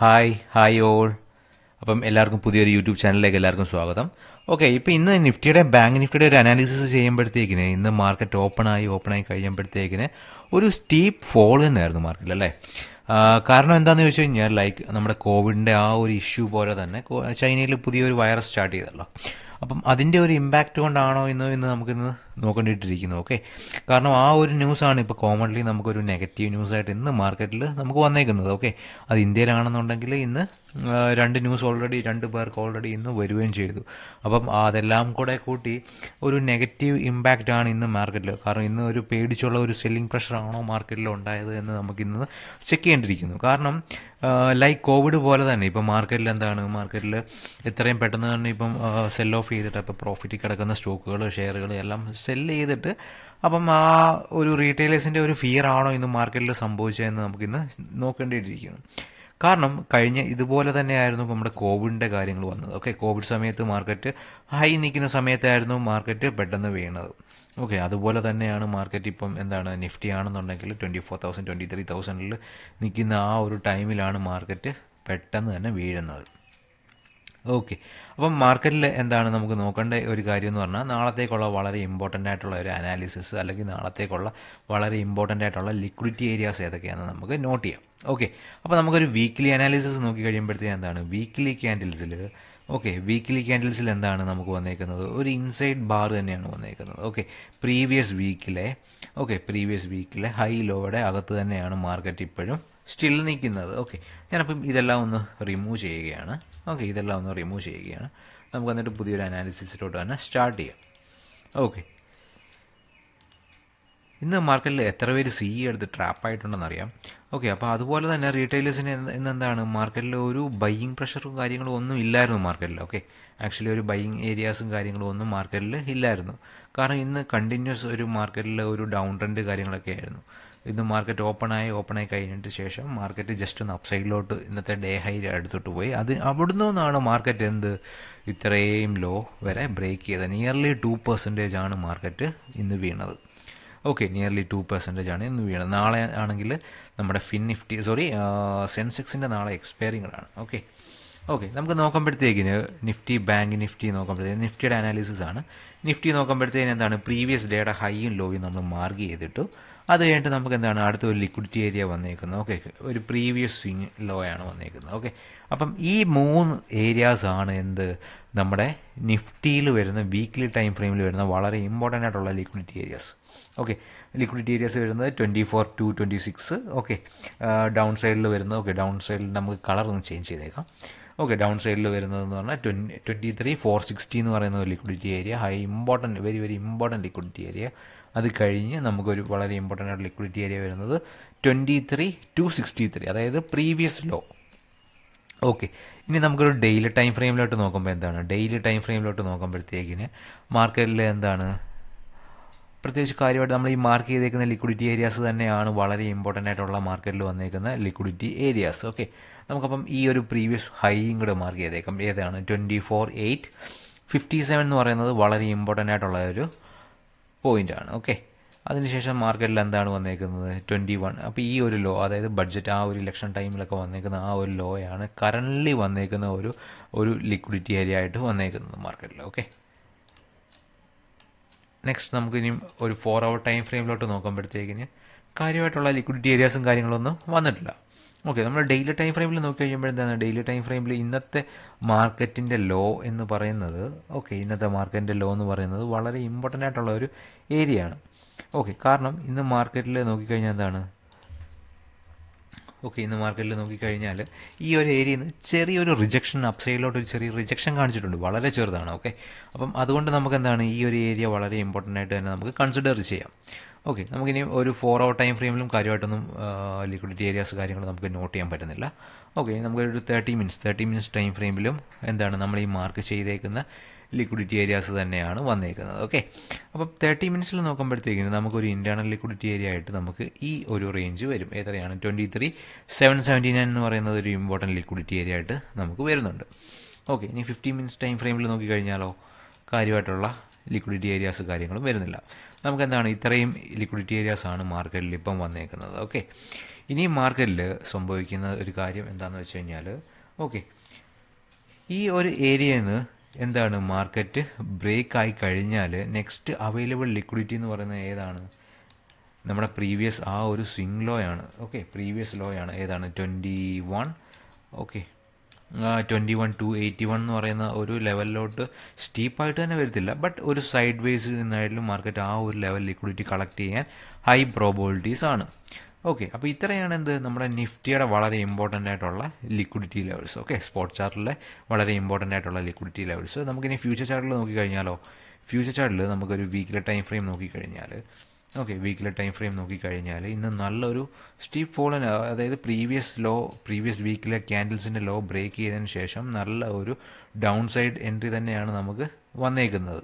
Hi all. അപ്പം എല്ലാവർക്കും പുതിയൊരു യൂട്യൂബ് ചാനലിലേക്ക് എല്ലാവർക്കും സ്വാഗതം. ഓക്കെ, ഇപ്പം ഇന്ന് ബാങ്ക് നിഫ്റ്റിയുടെ ഒരു അനാലിസിസ് ചെയ്യുമ്പോഴത്തേക്കിന് ഇന്ന് മാർക്കറ്റ് ഓപ്പണായി കഴിയുമ്പോഴത്തേക്കിന് ഒരു സ്റ്റീപ്പ് ഫോൾ തന്നെയായിരുന്നു മാർക്കറ്റിൽ, അല്ലേ? കാരണം എന്താണെന്ന് ചോദിച്ചു കഴിഞ്ഞാൽ നമ്മുടെ കോവിഡിൻ്റെ ആ ഒരു ഇഷ്യൂ പോലെ തന്നെ ചൈനയിൽ പുതിയൊരു വൈറസ് സ്റ്റാർട്ട് ചെയ്തല്ലോ. അപ്പം അതിൻ്റെ ഒരു ഇമ്പാക്റ്റ് കൊണ്ടാണോ ഇന്ന് നമുക്കിന്ന് നോക്കേണ്ടിയിട്ടിരിക്കുന്നു. ഓക്കെ, കാരണം ആ ഒരു ന്യൂസാണ് ഇപ്പോൾ കോമൺലി നമുക്കൊരു നെഗറ്റീവ് ന്യൂസായിട്ട് ഇന്ന് മാർക്കറ്റിൽ നമുക്ക് വന്നേക്കുന്നത്. ഓക്കെ, അത് ഇന്ത്യയിലാണെന്നുണ്ടെങ്കിൽ ഇന്ന് രണ്ട് പേർക്ക് ഓൾറെഡി ഇന്ന് വരികയും ചെയ്തു. അപ്പം അതെല്ലാം കൂടെ കൂട്ടി ഒരു നെഗറ്റീവ് ഇമ്പാക്റ്റ് ആണ് ഇന്ന് മാർക്കറ്റിൽ. കാരണം ഇന്ന് ഒരു പേടിച്ചുള്ള ഒരു സെല്ലിംഗ് പ്രഷറാണോ മാർക്കറ്റിൽ ഉണ്ടായത് എന്ന് നമുക്കിന്ന് ചെക്ക് ചെയ്യേണ്ടിയിരിക്കുന്നു. കാരണം കോവിഡ് പോലെ തന്നെ ഇപ്പം മാർക്കറ്റിൽ എത്രയും പെട്ടെന്ന് തന്നെ ഇപ്പം സെൽ ഓഫ് ചെയ്തിട്ട് ഇപ്പം പ്രോഫിറ്റിൽ കിടക്കുന്ന സ്റ്റോക്കുകൾ, ഷെയറുകൾ എല്ലാം സെല്ല് ചെയ്തിട്ട് അപ്പം ആ ഒരു റീറ്റെയിലേഴ്സിൻ്റെ ഒരു ഫിയർ ആണോ ഇന്ന് മാർക്കറ്റിൽ സംഭവിച്ചതെന്ന് നമുക്കിന്ന് നോക്കേണ്ടിയിരിക്കുന്നു. കാരണം കഴിഞ്ഞ ഇതുപോലെ തന്നെയായിരുന്നു നമ്മുടെ കോവിഡിൻ്റെ കാര്യങ്ങൾ വന്നത്. ഓക്കെ, കോവിഡ് സമയത്ത് മാർക്കറ്റ് ഹൈ നിൽക്കുന്ന സമയത്തായിരുന്നു മാർക്കറ്റ് പെട്ടെന്ന് വീണത്. ഓക്കെ, അതുപോലെ തന്നെയാണ് മാർക്കറ്റ് ഇപ്പം നിഫ്റ്റി ആണെന്നുണ്ടെങ്കിൽ 24,000 23,000 നിൽക്കുന്ന ആ ഒരു ടൈമിലാണ് മാർക്കറ്റ് പെട്ടെന്ന് തന്നെ വീഴുന്നത്. ഓക്കെ, അപ്പം മാർക്കറ്റിൽ നമുക്ക് നോക്കേണ്ട ഒരു കാര്യം എന്ന് പറഞ്ഞാൽ നാളത്തേക്കുള്ള വളരെ ഇമ്പോർട്ടൻ്റ് ആയിട്ടുള്ള ഒരു അനാലിസിസ്, അല്ലെങ്കിൽ നാളത്തേക്കുള്ള വളരെ ഇമ്പോർട്ടൻ്റ് ആയിട്ടുള്ള ലിക്വിഡിറ്റി ഏരിയാസ് ഏതൊക്കെയാണെന്ന് നമുക്ക് നോട്ട് ചെയ്യാം. ഓക്കെ, അപ്പോൾ നമുക്കൊരു വീക്ക്ലി അനാലിസിസ് നോക്കി കഴിയുമ്പോഴത്തേക്ക് വീക്ക്ലി ക്യാൻഡിൽസിൽ നമുക്ക് വന്നേക്കുന്നത് ഒരു ഇൻസൈഡ് ബാർ തന്നെയാണ് വന്നേക്കുന്നത്. ഓക്കെ, പ്രീവിയസ് വീക്കിലെ ഹൈ ലോയുടെ അകത്ത് തന്നെയാണ് മാർക്കറ്റ് ഇപ്പോഴും സ്റ്റിൽ നിൽക്കുന്നത്. ഓക്കെ, ഞാനപ്പം ഇതെല്ലാം ഒന്ന് റിമൂവ് ചെയ്യുകയാണ്. നമുക്ക് എന്നിട്ട് പുതിയൊരു അനാലിസിസിലോട്ട് തന്നെ സ്റ്റാർട്ട് ചെയ്യാം. ഓക്കെ, ഇന്ന് മാർക്കറ്റിൽ എത്ര പേര് എടുത്ത് ട്രാപ്പായിട്ടുണ്ടെന്ന് അറിയാം. ഓക്കെ, അപ്പോൾ അതുപോലെ തന്നെ റീറ്റെയിലേഴ്സിന് ഇന്ന് മാർക്കറ്റിൽ ഒരു ബൈയിങ് പ്രഷറും കാര്യങ്ങളും ഒന്നും ഇല്ലായിരുന്നു മാർക്കറ്റിൽ. ഓക്കെ, ആക്ച്വലി ഒരു ബൈയിങ് ഏരിയാസും കാര്യങ്ങളും ഒന്നും മാർക്കറ്റിൽ ഇല്ലായിരുന്നു. കാരണം ഇന്ന് കണ്ടിന്യൂസ് ഒരു മാർക്കറ്റിൽ ഒരു ഡൗൺ ട്രെൻഡ് കാര്യങ്ങളൊക്കെ ആയിരുന്നു. ഇന്ന് മാർക്കറ്റ് ഓപ്പണായി കഴിഞ്ഞിട്ട് ശേഷം മാർക്കറ്റ് ജസ്റ്റ് ഒന്ന് അപ്സൈഡിലോട്ട് ഇന്നത്തെ ഡേ ഹൈ എടുത്തിട്ട് പോയി. അവിടുന്ന് നിന്നാണ് മാർക്കറ്റ് ഇത്രയും ലോ വരെ ബ്രേക്ക് ചെയ്തത്. നിയർലി 2% ആണ് മാർക്കറ്റ് ഇന്ന് വീണത്. ഓക്കെ, നിയർലി 2% ആണ് ഇന്ന് വീണത്. നാളെ ആണെങ്കിൽ നമ്മുടെ സെൻസെക്സിൻ്റെ നാളെ എക്സ്പയറിങ്ങളാണ്. ഓക്കെ, നമുക്ക് നോക്കുമ്പോഴത്തേക്കിന് ബാങ്ക് നിഫ്റ്റി നോക്കുമ്പോഴത്തേക്ക് നിഫ്റ്റിയുടെ അനാലിസിസ് ആണ്. നിഫ്റ്റി നോക്കുമ്പോഴത്തേക്കിന് പ്രീവിയസ് ഡേയുടെ ഹൈയും ലോയും നമ്മൾ മാർക്ക് ചെയ്തിട്ടു. അത് കഴിഞ്ഞിട്ട് നമുക്ക് അടുത്ത ഒരു ലിക്വിഡിറ്റി ഏരിയ വന്നേക്കുന്നത്. ഓക്കെ, ഒരു പ്രീവിയസ് സ്വിങ് ലോ ആണ് വന്നേക്കുന്നത്. ഓക്കെ, അപ്പം ഈ 3 ഏരിയാസാണ് നമ്മുടെ നിഫ്റ്റിയിൽ വരുന്ന വീക്ക്ലി ടൈം ഫ്രെയിമിൽ വരുന്ന വളരെ ഇമ്പോർട്ടൻ്റ് ആയിട്ടുള്ള liquidity areas. Okay, liquidity areas വരുന്നത് 24 to 26. ഓക്കെ, ഡൗൺ സൈഡിൽ വരുന്നത് ഡൗൺ സൈഡിൽ നമുക്ക് കളർ ഒന്ന് ചേഞ്ച് ചെയ്തേക്കാം. ഓക്കെ, ഡൗൺ സൈഡിൽ വരുന്നതെന്ന് പറഞ്ഞാൽ 23,460 എന്ന് പറയുന്ന ഒരു liquidity area, very very important liquidity area. അത് കഴിഞ്ഞ് നമുക്കൊരു വളരെ ഇമ്പോർട്ടൻ്റ് ആയിട്ട് ലിക്വിഡിറ്റി ഏരിയ വരുന്നത് 23,263, അതായത് പ്രീവിയസ് ലോ. ഓക്കെ, ഇനി നമുക്കൊരു ഡെയിലി ടൈം ഫ്രെയിമിലോട്ട് നോക്കുമ്പോഴത്തേക്കിന് മാർക്കറ്റിൽ പ്രത്യേകിച്ച് കാര്യമായിട്ട് നമ്മൾ ഈ മാർക്ക് ചെയ്തേക്കുന്ന ലിക്വിഡിറ്റി ഏരിയാസ് തന്നെയാണ് വളരെ ഇമ്പോർട്ടൻ്റ് ആയിട്ടുള്ള മാർക്കറ്റിൽ വന്നേക്കുന്ന ലിക്വിഡിറ്റി ഏരിയാസ്. ഓക്കെ, നമുക്കപ്പം ഈ ഒരു പ്രീവിയസ് ഹൈയും കൂടെ മാർക്ക് ചെയ്തേക്കാം. ഏതാണ്? 24,857 എന്ന് പറയുന്നത് വളരെ ഇമ്പോർട്ടൻ്റ് ആയിട്ടുള്ള ഒരു പോയിൻ്റാണ്. ഓക്കെ, അതിനുശേഷം മാർക്കറ്റിൽ വന്നേക്കുന്നത് 21. അപ്പോൾ ഈ ഒരു ലോ, അതായത് ബഡ്ജറ്റ് ആ ഒരു ഇലക്ഷൻ ടൈമിലൊക്കെ വന്നേക്കുന്ന ആ ഒരു ലോയാണ് കറൻ്റ്ലി വന്നേക്കുന്ന ഒരു ലിക്വിഡിറ്റി ഏരിയ ആയിട്ട് വന്നേക്കുന്നത് മാർക്കറ്റിൽ. ഓക്കെ, നെക്സ്റ്റ് നമുക്കിനിയും ഒരു 4 hour ടൈം ഫ്രെയിമിലോട്ട് നോക്കുമ്പോഴത്തേക്കിന് കാര്യമായിട്ടുള്ള ലിക്വിഡിറ്റി ഏരിയാസും കാര്യങ്ങളൊന്നും വന്നിട്ടില്ല. ഓക്കെ, നമ്മൾ ഡെയിലി ടൈം ഫ്രെയിമിൽ നോക്കി കഴിയുമ്പോൾ ഡെയിലി ടൈം ഫ്രെയിമിൽ ഇന്നത്തെ മാർക്കറ്റിൻ്റെ ലോ എന്ന് പറയുന്നത് വളരെ ഇമ്പോർട്ടൻ്റ് ആയിട്ടുള്ള ഒരു ഏരിയ ആണ്. ഓക്കെ, കാരണം ഇന്ന് മാർക്കറ്റിൽ നോക്കിക്കഴിഞ്ഞാൽ ഈ ഒരു ഏരിയയിൽ നിന്ന് ചെറിയൊരു റിജക്ഷൻ, അപ്സൈഡിലോട്ട് ഒരു ചെറിയ റിജക്ഷൻ കാണിച്ചിട്ടുണ്ട്, വളരെ ചെറുതാണ്. ഓക്കെ, അപ്പം അതുകൊണ്ട് നമുക്ക് ഈ ഒരു ഏരിയ വളരെ ഇമ്പോർട്ടൻ്റ് ആയിട്ട് തന്നെ നമുക്ക് കൺസിഡർ ചെയ്യാം. ഓക്കെ, നമുക്കിനി ഒരു 4 hour ടൈം ഫ്രെയിമിലും കാര്യമായിട്ടൊന്നും ലിക്വിഡിറ്റി ഏരിയാസ് കാര്യങ്ങൾ നമുക്ക് നോട്ട് ചെയ്യാൻ പറ്റുന്നില്ല. ഓക്കെ, നമുക്കൊരു 30 മിനിറ്റ്സ് ടൈം ഫ്രെയിമിലും നമ്മൾ ഈ മാർക്ക് ചെയ്തേക്കുന്ന ലിക്വിഡിറ്റി ഏരിയാസ് തന്നെയാണ് വന്നേക്കുന്നത്. ഓക്കെ, അപ്പം 30 മിനിറ്റ്സിൽ നോക്കുമ്പോഴത്തേക്കിന് നമുക്കൊരു ഇൻറ്റേർണൽ ലിക്വിഡിറ്റി ഏരിയ ആയിട്ട് നമുക്ക് ഈ ഒരു റേഞ്ച് വരും. എത്രയാണ്? 23,779 എന്ന് പറയുന്നത് ഒരു ഇമ്പോർട്ടൻറ്റ് ലിക്വിഡിറ്റി ഏരിയ ആയിട്ട് നമുക്ക് വരുന്നുണ്ട്. ഓക്കെ, ഇനി 15 മിനിറ്റ്സ് ടൈം ഫ്രെയിമിൽ നോക്കിക്കഴിഞ്ഞാലോ കാര്യമായിട്ടുള്ള ലിക്വിഡിറ്റി ഏരിയാസ് കാര്യങ്ങളും വരുന്നില്ല. നമുക്ക് എന്താണ് ഇത്രയും ലിക്വിഡിറ്റി ഏരിയാസ് ആണ് മാർക്കറ്റിൽ ഇപ്പം വന്നേക്കുന്നത്. ഓക്കെ, ഇനി മാർക്കറ്റിൽ സംഭവിക്കുന്ന ഒരു കാര്യം എന്താണെന്ന് വെച്ച് കഴിഞ്ഞാൽ, ഓക്കെ, ഈ ഒരു ഏരിയയിൽ നിന്ന് എന്താണ് മാർക്കറ്റ് ബ്രേക്ക് ആയി കഴിഞ്ഞാൽ നെക്സ്റ്റ് അവൈലബിൾ ലിക്വിഡിറ്റി എന്ന് പറയുന്നത് ഏതാണ്? നമ്മുടെ പ്രീവിയസ് ആ ഒരു സ്വിംഗ് ലോ ആണ്. ഓക്കെ, പ്രീവിയസ് ലോ ആണ് ഏതാണ്? 21. ഓക്കെ, 21,281 എന്ന് പറയുന്ന ഒരു ലെവലിലോട്ട് സ്റ്റീപ്പായിട്ട് തന്നെ വരത്തില്ല, ബട്ട് ഒരു സൈഡ് വേസ് നിന്നായാലും മാർക്കറ്റ് ആ ഒരു ലെവൽ ലിക്വിഡിറ്റി കളക്ട് ചെയ്യാൻ ഹൈ പ്രോബിലിറ്റീസ് ആണ്. ഓക്കെ, അപ്പോൾ ഇത്രയാണ് എന്ത് നമ്മുടെ നിഫ്റ്റിയുടെ വളരെ ഇമ്പോർട്ടൻ്റ് ആയിട്ടുള്ള ലിക്വിഡിറ്റി ലെവൽസ്. ഓക്കെ, സ്പോട്ട് ചാർട്ടിലെ വളരെ ഇമ്പോർട്ടൻ്റ് ആയിട്ടുള്ള ലിക്വിഡിറ്റി ലെവൽസ്. നമുക്കിനി ഫ്യൂച്ചർ ചാർട്ടിൽ നോക്കിക്കഴിഞ്ഞാലോ, ഫ്യൂച്ചർ ചാർട്ടിൽ നമുക്കൊരു വീക്കിലെ ടൈം ഫ്രെയിം നോക്കിക്കഴിഞ്ഞാൽ, ഓക്കെ, വീക്കിലെ ടൈം ഫ്രെയിം നോക്കിക്കഴിഞ്ഞാൽ ഇന്ന് നല്ലൊരു സ്റ്റീപ്പ് ഫോളിന്, അതായത് പ്രീവിയസ് വീക്കിലെ ക്യാൻഡിൽസിൻ്റെ ലോ ബ്രേക്ക് ചെയ്തതിന് ശേഷം നല്ല ഒരു ഡൗൺ സൈഡ് എൻട്രി തന്നെയാണ് നമുക്ക് വന്നേക്കുന്നത്.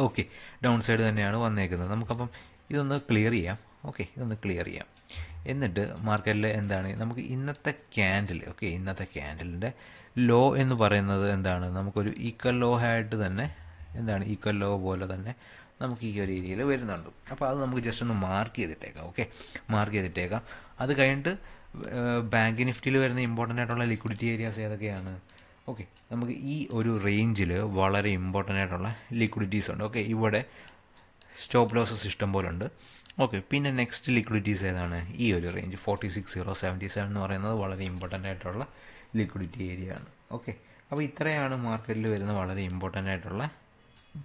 ഓക്കെ, ഡൗൺ സൈഡ് തന്നെയാണ് വന്നേക്കുന്നത്. നമുക്കപ്പം ഇതൊന്ന് ക്ലിയർ ചെയ്യാം. ഓക്കെ, ഇതൊന്ന് ക്ലിയർ ചെയ്യാം. എന്നിട്ട് മാർക്കറ്റിൽ എന്താണ് നമുക്ക് ഇന്നത്തെ ക്യാൻഡിൽ, ഓക്കെ, ഇന്നത്തെ ക്യാൻഡിലിൻ്റെ ലോ എന്ന് പറയുന്നത് എന്താണ്? നമുക്കൊരു ഈക്വൽ ലോ ആയിട്ട് തന്നെ എന്താണ് ഈക്വൽ ലോ പോലെ തന്നെ നമുക്ക് ഈ ഒരു ഏരിയയിൽ വരുന്നുണ്ട്. അപ്പോൾ അത് നമുക്ക് ജസ്റ്റ് ഒന്ന് മാർക്ക് ചെയ്തിട്ടേക്കാം. ഓക്കെ, മാർക്ക് ചെയ്തിട്ടേക്കാം. അത് കഴിഞ്ഞിട്ട് ബാങ്ക് നിഫ്റ്റിയിൽ വരുന്ന ഇമ്പോർട്ടൻ്റ് ആയിട്ടുള്ള ലിക്വിഡിറ്റി ഏരിയാസ് ഏതൊക്കെയാണ്? ഓക്കെ, നമുക്ക് ഈ ഒരു റേഞ്ചിൽ വളരെ ഇമ്പോർട്ടൻ്റ് ആയിട്ടുള്ള ലിക്വിഡിറ്റീസ് ഉണ്ട്. ഓക്കെ, ഇവിടെ സ്റ്റോപ്പ് ലോസസ് ഇഷ്ടം പോലെ ഉണ്ട്. ഓക്കെ, പിന്നെ നെക്സ്റ്റ് ലിക്വിഡിറ്റീസ് ഏതാണ്? ഈ ഒരു റേഞ്ച് 46,077 എന്ന് പറയുന്നത് വളരെ ഇമ്പോർട്ടൻ്റ് ആയിട്ടുള്ള ലിക്വിഡിറ്റി ഏരിയ ആണ്. ഓക്കെ, അപ്പോൾ ഇത്രയാണ് മാർക്കറ്റിൽ വരുന്ന വളരെ ഇമ്പോർട്ടൻ്റ് ആയിട്ടുള്ള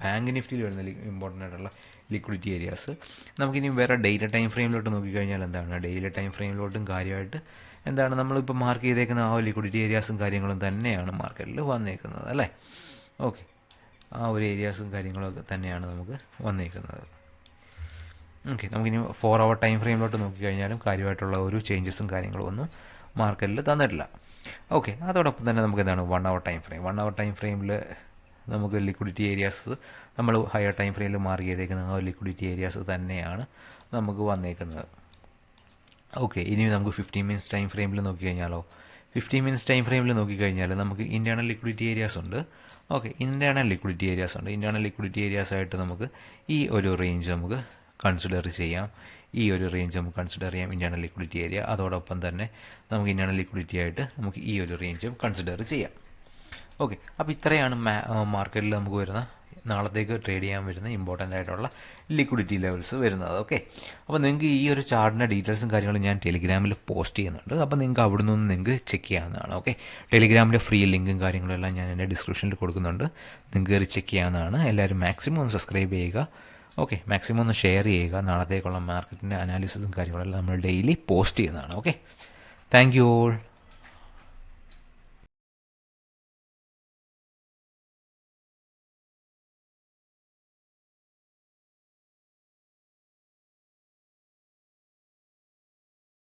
ബാങ്ക് നിഫ്റ്റിയിൽ വരുന്ന ഇമ്പോർട്ടൻ്റ് ആയിട്ടുള്ള ലിക്വിഡിറ്റി ഏരിയാസ്. നമുക്കിനി വേറെ ഡെയിലി ടൈം ഫ്രെയിമിലോട്ട് നോക്കിക്കഴിഞ്ഞാൽ എന്താണ്? ഡെയിലി ടൈം ഫ്രെയിമിലോട്ടും കാര്യമായിട്ട് എന്താണ് നമ്മളിപ്പോൾ മാർക്ക് ചെയ്തേക്കുന്ന ആ ലിക്വിഡിറ്റി ഏരിയാസും കാര്യങ്ങളും തന്നെയാണ് മാർക്കറ്റിൽ വന്നേക്കുന്നത് അല്ലേ? ഓക്കെ, ആ ഒരു ഏരിയാസും കാര്യങ്ങളൊക്കെ തന്നെയാണ് നമുക്ക് വന്നേക്കുന്നത്. ഓക്കെ, നമുക്കിനി 4 hour ടൈം ഫ്രെയിമിലോട്ട് നോക്കിക്കഴിഞ്ഞാലും കാര്യമായിട്ടുള്ള ഒരു ചേഞ്ചസും കാര്യങ്ങളും ഒന്നും മാർക്കറ്റിൽ തന്നിട്ടില്ല. ഓക്കെ, അതോടൊപ്പം തന്നെ നമുക്ക് എന്താണ് 1 hour time frame. 1 hour time ഫ്രെയിമിൽ നമുക്ക് ലിക്വിഡിറ്റി ഏരിയാസ് നമ്മൾ ഹയർ ടൈം ഫ്രെയിമിൽ മാർക്ക് ചെയ്തേക്കുന്ന ആ ലിക്വിഡിറ്റി ഏരിയാസ് തന്നെയാണ് നമുക്ക് വന്നേക്കുന്നത്. ഓക്കെ, ഇനി നമുക്ക് 15 minutes ടൈം ഫ്രെയിമിൽ നോക്കിക്കഴിഞ്ഞാലോ, 15 minutes ടൈം ഫ്രെയിമിൽ നോക്കിക്കഴിഞ്ഞാൽ നമുക്ക് ഇൻറ്റേർണൽ ലിക്വിഡിറ്റി ഏരിയാസ് ഉണ്ട്. ഓക്കെ, ഇൻറ്റേർണൽ ലിക്വിഡിറ്റി ഏരിയാസ് ഉണ്ട്. ഇൻറ്റേർണൽ ലിക്വിഡിറ്റി ഏരിയാസ് ആയിട്ട് നമുക്ക് ഈ ഒരു റേഞ്ച് നമുക്ക് കൺസിഡർ ചെയ്യാം. ഈ ഒരു റേഞ്ച് നമുക്ക് കൺസിഡർ ചെയ്യാം ഇൻറ്റേർണൽ ലിക്വിഡിറ്റി ഏരിയ. അതോടൊപ്പം തന്നെ നമുക്ക് ഇൻറ്റേർണൽ ലിക്വിഡിറ്റി ആയിട്ട് നമുക്ക് ഈ ഒരു റേഞ്ചും കൺസിഡർ ചെയ്യാം. ഓക്കെ, അപ്പോൾ ഇത്രയാണ് മാർക്കറ്റിൽ നമുക്ക് വരുന്ന നാളത്തേക്ക് ട്രേഡ് ചെയ്യാൻ വരുന്ന ഇമ്പോർട്ടൻ്റ് ആയിട്ടുള്ള ലിക്വിഡിറ്റി ലെവൽസ് വരുന്നത്. ഓക്കെ, അപ്പോൾ നിങ്ങൾക്ക് ഈ ഒരു ചാർട്ടിൻ്റെ ഡീറ്റെയിൽസും കാര്യങ്ങളും ഞാൻ ടെലിഗ്രാമിൽ പോസ്റ്റ് ചെയ്യുന്നുണ്ട്. അപ്പോൾ നിങ്ങൾക്ക് അവിടെ നിന്ന് നിങ്ങൾക്ക് ചെക്ക് ചെയ്യാവുന്നതാണ്. ഓക്കെ, ടെലിഗ്രാമിൻ്റെ ഫ്രീ ലിങ്കും കാര്യങ്ങളും എല്ലാം ഞാൻ എൻ്റെ ഡിസ്ക്രിപ്ഷനിൽ കൊടുക്കുന്നുണ്ട്. നിങ്ങൾക്ക് കയറി ചെക്ക് ചെയ്യാവുന്നതാണ്. എല്ലാവരും മാക്സിമം ഒന്ന് സബ്സ്ക്രൈബ് ചെയ്യുക. ഓക്കെ, മാക്സിമം ഒന്ന് ഷെയർ ചെയ്യുക. നാളത്തേക്കുള്ള മാർക്കറ്റിൻ്റെ അനാലിസിസും കാര്യങ്ങളെല്ലാം നമ്മൾ ഡെയിലി പോസ്റ്റ് ചെയ്യുന്നതാണ്. Okay, thank you all.